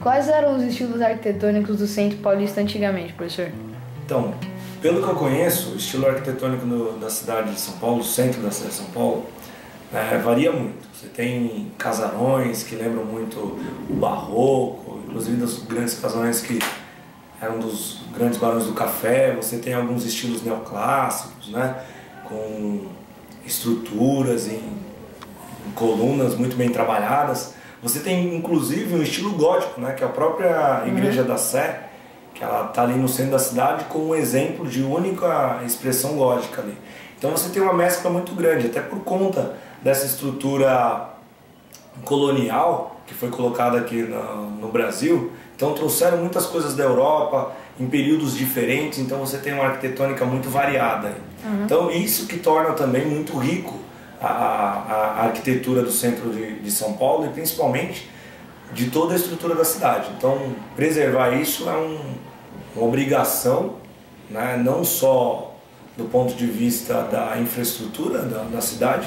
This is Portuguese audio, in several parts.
Quais eram os estilos arquitetônicos do Centro Paulista antigamente, professor? Então, pelo que eu conheço, o estilo arquitetônico da cidade de São Paulo, do centro da cidade de São Paulo, varia muito. Você tem casarões que lembram muito o barroco, inclusive dos grandes casarões que eram dos grandes barões do café. Você tem alguns estilos neoclássicos, né, com estruturas em colunas muito bem trabalhadas. Você tem inclusive um estilo gótico, né, que é a própria Igreja da Sé, que ela está ali no centro da cidade como um exemplo de única expressão gótica ali. Então você tem uma mescla muito grande, até por conta dessa estrutura colonial que foi colocada aqui no Brasil. Então trouxeram muitas coisas da Europa em períodos diferentes, então você tem uma arquitetônica muito variada. Então isso que torna também muito rico a arquitetura do centro de São Paulo e principalmente de toda a estrutura da cidade. Então preservar isso é uma obrigação, né, não só do ponto de vista da infraestrutura da cidade,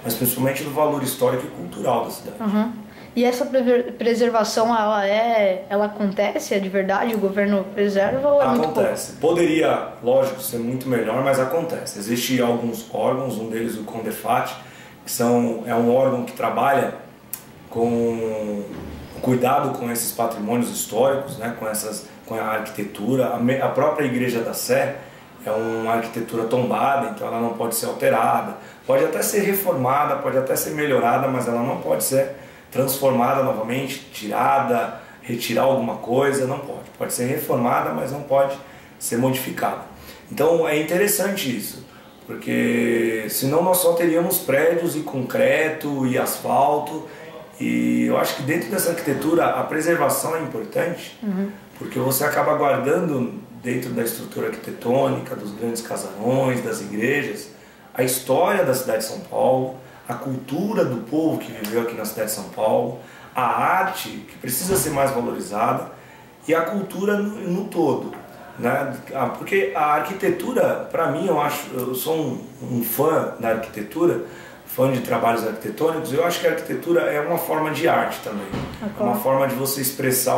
mas principalmente do valor histórico e cultural da cidade. E essa preservação, ela acontece, é de verdade? O governo preserva ou é muito pouco? Acontece. Poderia, lógico, ser muito melhor, mas acontece. Existem alguns órgãos, um deles o CONDEFAT, que é um órgão que trabalha com cuidado com esses patrimônios históricos, né, com a arquitetura. A própria Igreja da Sé é uma arquitetura tombada, então ela não pode ser alterada. Pode até ser reformada, pode até ser melhorada, mas ela não pode ser transformada novamente, retirar alguma coisa, não pode. Pode ser reformada, mas não pode ser modificada. Então é interessante isso, porque senão nós só teríamos prédios e concreto e asfalto. E eu acho que dentro dessa arquitetura a preservação é importante, porque você acaba guardando dentro da estrutura arquitetônica, dos grandes casarões, das igrejas, a história da cidade de São Paulo, a cultura do povo que viveu aqui na cidade de São Paulo, a arte que precisa ser mais valorizada e a cultura no todo, né? Porque a arquitetura, para mim, eu sou um fã da arquitetura, fã de trabalhos arquitetônicos. Eu acho que a arquitetura é uma forma de arte também, é uma forma de você expressar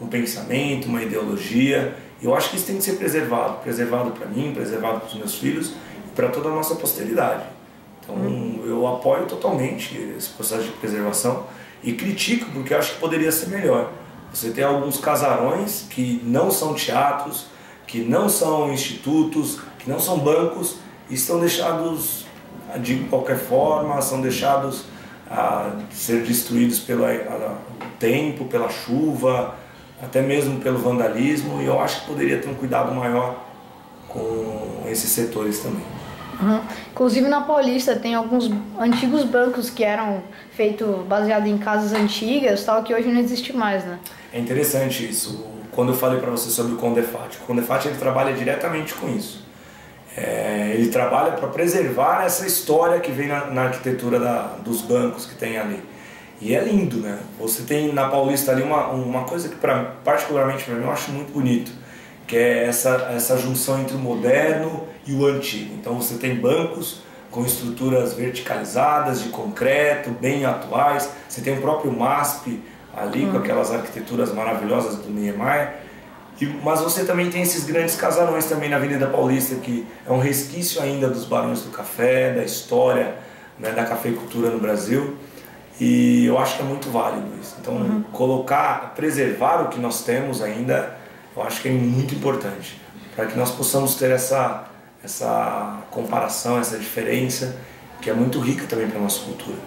um pensamento, uma ideologia. Eu acho que isso tem que ser preservado para mim, preservado para os meus filhos e para toda a nossa posteridade. Então eu apoio totalmente esse processo de preservação e critico porque eu acho que poderia ser melhor. Você tem alguns casarões que não são teatros, que não são institutos, que não são bancos e estão deixados de qualquer forma, são deixados a ser destruídos pelo tempo, pela chuva, até mesmo pelo vandalismo, e eu acho que poderia ter um cuidado maior com esses setores também. Inclusive na Paulista tem alguns antigos bancos que eram feitos baseados em casas antigas, tal, que hoje não existe mais, né? É interessante isso. Quando eu falei para você sobre o CONDEFAT ele trabalha diretamente com isso. Ele trabalha para preservar essa história que vem na arquitetura dos bancos que tem ali. E é lindo, né? Você tem na Paulista ali uma coisa que particularmente para mim eu acho muito bonito, que é essa junção entre o moderno e o antigo. Então você tem bancos com estruturas verticalizadas, de concreto, bem atuais. Você tem o próprio MASP ali com aquelas arquiteturas maravilhosas do Niemeyer. Mas você também tem esses grandes casarões também na Avenida Paulista, que é um resquício ainda dos barões do café, da história, né, da cafeicultura no Brasil. E eu acho que é muito válido isso. Então preservar o que nós temos ainda, eu acho que é muito importante, para que nós possamos ter essa comparação, essa diferença, que é muito rica também para a nossa cultura.